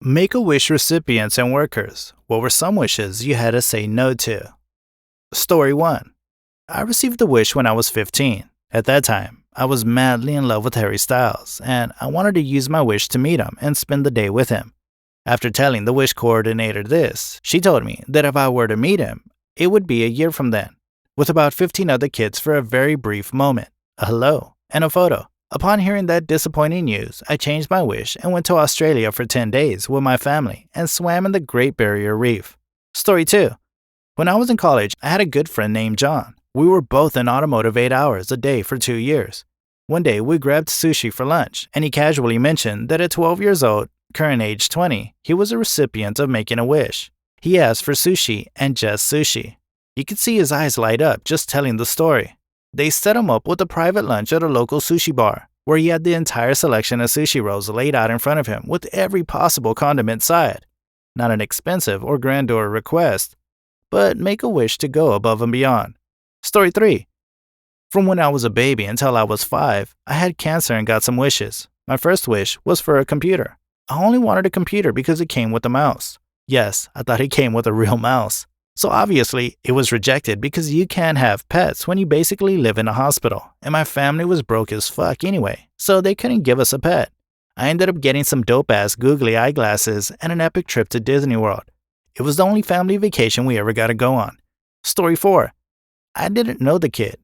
Make-A-Wish recipients and workers. What were some wishes you had to say no to? Story 1. I received a wish when I was 15. At that time, I was madly in love with Harry Styles, and I wanted to use my wish to meet him and spend the day with him. After telling the wish coordinator this, she told me that if I were to meet him, it would be a year from then, with about 15 other kids for a very brief moment, a hello, and a photo. Upon hearing that disappointing news, I changed my wish and went to Australia for 10 days with my family and swam in the Great Barrier Reef. Story 2. When I was in college, I had a good friend named John. We were both in automotive 8 hours a day for 2 years. One day, we grabbed sushi for lunch, and he casually mentioned that at 12 years old, current age 20, he was a recipient of making a wish. He asked for sushi and just sushi. You could see his eyes light up just telling the story. They set him up with a private lunch at a local sushi bar, where he had the entire selection of sushi rolls laid out in front of him with every possible condiment side. Not an expensive or grandeur request, but make a wish to go above and beyond. Story 3. From when I was a baby until I was 5, I had cancer and got some wishes. My first wish was for a computer. I only wanted a computer because it came with a mouse. Yes, I thought it came with a real mouse. So obviously, it was rejected because you can't have pets when you basically live in a hospital, and my family was broke as fuck anyway, so they couldn't give us a pet. I ended up getting some dope-ass googly eyeglasses and an epic trip to Disney World. It was the only family vacation we ever got to go on. Story 4. I didn't know the kid,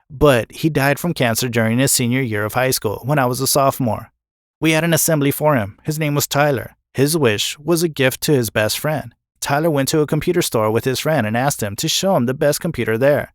but he died from cancer during his senior year of high school when I was a sophomore. We had an assembly for him. His name was Tyler. His wish was a gift to his best friend. Tyler went to a computer store with his friend and asked him to show him the best computer there.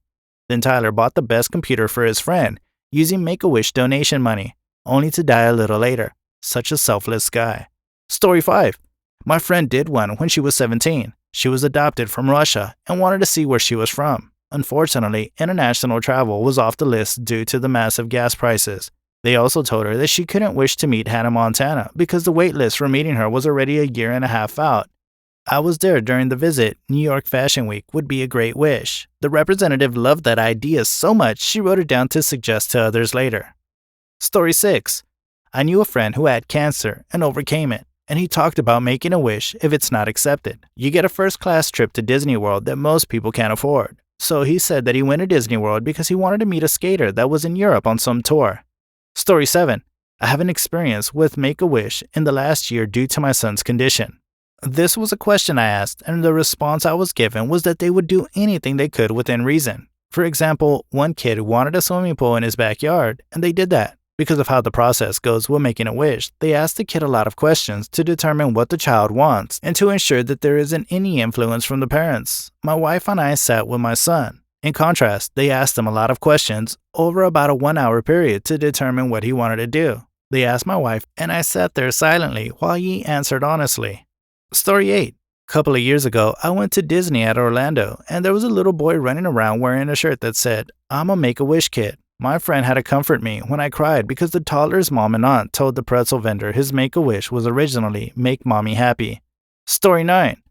Then Tyler bought the best computer for his friend using Make-A-Wish donation money, only to die a little later. Such a selfless guy. Story 5. My friend did one when she was 17. She was adopted from Russia and wanted to see where she was from. Unfortunately, international travel was off the list due to the massive gas prices. They also told her that she couldn't wish to meet Hannah Montana because the wait list for meeting her was already a year and a half out. I was there during the visit. New York Fashion Week would be a great wish. The representative loved that idea so much she wrote it down to suggest to others later. Story 6. I knew a friend who had cancer and overcame it, and he talked about making a wish if it's not accepted. You get a first-class trip to Disney World that most people can't afford. So he said that he went to Disney World because he wanted to meet a skater that was in Europe on some tour. Story 7. I have an experience with Make-A-Wish in the last year due to my son's condition. This was a question I asked, and the response I was given was that they would do anything they could within reason. For example, one kid wanted a swimming pool in his backyard, and they did that. Because of how the process goes with making a wish, they asked the kid a lot of questions to determine what the child wants and to ensure that there isn't any influence from the parents. My wife and I sat with my son. In contrast, they asked him a lot of questions over about a 1-hour period to determine what he wanted to do. They asked my wife, and I sat there silently while he answered honestly. Story 8. A couple of years ago, I went to Disney at Orlando, and there was a little boy running around wearing a shirt that said, "I'm a Make-A-Wish kid." My friend had to comfort me when I cried because the toddler's mom and aunt told the pretzel vendor his Make-A-Wish was originally "Make Mommy Happy." Story 9.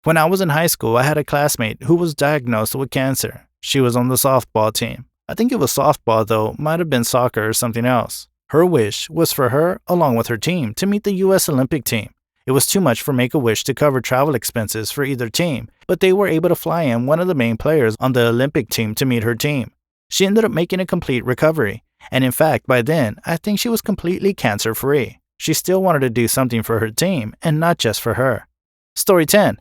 When I was in high school, I had a classmate who was diagnosed with cancer. She was on the softball team. I think it was softball though, might have been soccer or something else. Her wish was for her, along with her team, to meet the U.S. Olympic team. It was too much for Make-A-Wish to cover travel expenses for either team, but they were able to fly in one of the main players on the Olympic team to meet her team. She ended up making a complete recovery, and in fact, by then, I think she was completely cancer-free. She still wanted to do something for her team, and not just for her. Story 10.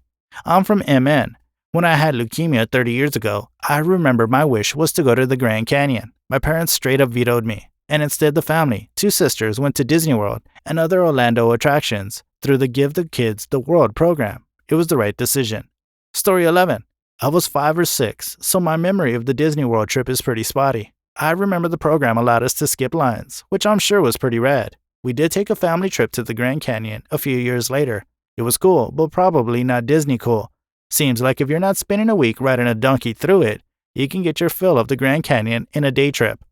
I'm from MN. When I had leukemia 30 years ago, I remember my wish was to go to the Grand Canyon. My parents straight up vetoed me, and instead the family, 2 sisters, went to Disney World and other Orlando attractions through the Give the Kids the World program. It was the right decision. Story 11. I was 5 or 6, so my memory of the Disney World trip is pretty spotty. I remember the program allowed us to skip lines, which I'm sure was pretty rad. We did take a family trip to the Grand Canyon a few years later. It was cool, but probably not Disney cool. Seems like if you're not spending a week riding a donkey through it, you can get your fill of the Grand Canyon in a day trip.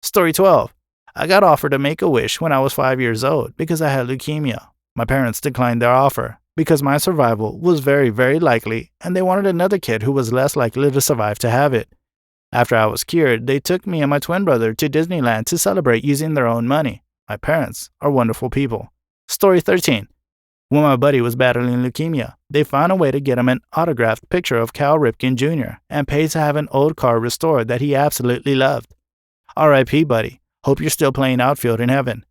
Story 12. I got offered to make a wish when I was 5 years old because I had leukemia. My parents declined their offer because my survival was very, very likely, and they wanted another kid who was less likely to survive to have it. After I was cured, they took me and my twin brother to Disneyland to celebrate using their own money. My parents are wonderful people. Story 13. When my buddy was battling leukemia, they found a way to get him an autographed picture of Cal Ripken Jr. and paid to have an old car restored that he absolutely loved. R.I.P. buddy. Hope you're still playing outfield in heaven.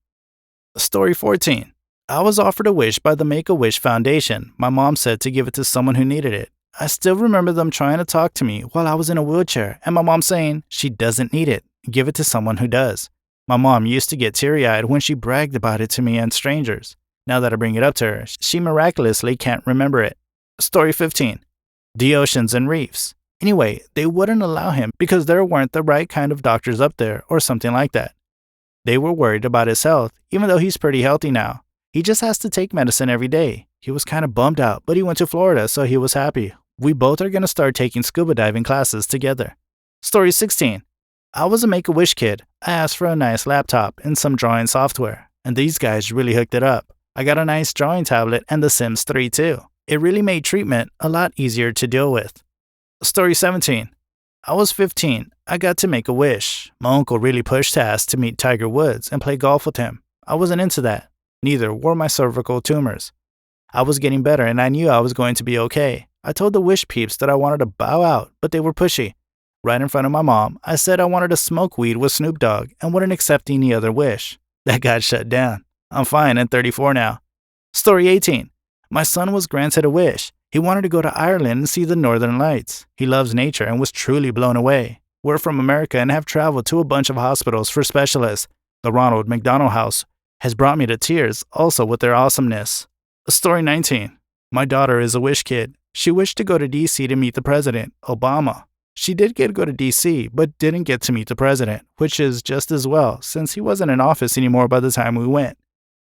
Story 14. I was offered a wish by the Make-A-Wish Foundation. My mom said to give it to someone who needed it. I still remember them trying to talk to me while I was in a wheelchair and my mom saying she doesn't need it. Give it to someone who does. My mom used to get teary-eyed when she bragged about it to me and strangers. Now that I bring it up to her, she miraculously can't remember it. Story 15. The oceans and reefs. Anyway, they wouldn't allow him because there weren't the right kind of doctors up there or something like that. They were worried about his health, even though he's pretty healthy now. He just has to take medicine every day. He was kind of bummed out, but he went to Florida, so he was happy. We both are going to start taking scuba diving classes together. Story 16. I was a Make-A-Wish kid. I asked for a nice laptop and some drawing software, and these guys really hooked it up. I got a nice drawing tablet and The Sims 3 too. It really made treatment a lot easier to deal with. Story 17. I was 15. I got to make a wish. My uncle really pushed to ask to meet Tiger Woods and play golf with him. I wasn't into that. Neither were my cervical tumors. I was getting better and I knew I was going to be okay. I told the wish peeps that I wanted to bow out, but they were pushy. Right in front of my mom, I said I wanted to smoke weed with Snoop Dogg and wouldn't accept any other wish. That got shut down. I'm fine and 34 now. Story 18. My son was granted a wish. He wanted to go to Ireland and see the Northern Lights. He loves nature and was truly blown away. We're from America and have traveled to a bunch of hospitals for specialists. The Ronald McDonald House has brought me to tears, also with their awesomeness. Story 19. My daughter is a wish kid. She wished to go to D.C. to meet the president, Obama. She did get to go to D.C., but didn't get to meet the president, which is just as well, since he wasn't in office anymore by the time we went.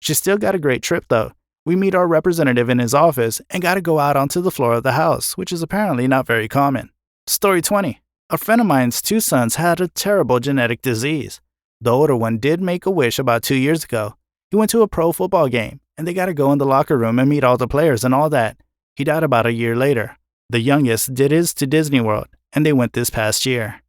She still got a great trip, though. We meet our representative in his office and got to go out onto the floor of the house, which is apparently not very common. Story 20. A friend of mine's 2 sons had a terrible genetic disease. The older one did make a wish about 2 years ago. He went to a pro football game, and they got to go in the locker room and meet all the players and all that. He died about a year later. The youngest did his to Disney World, and they went this past year.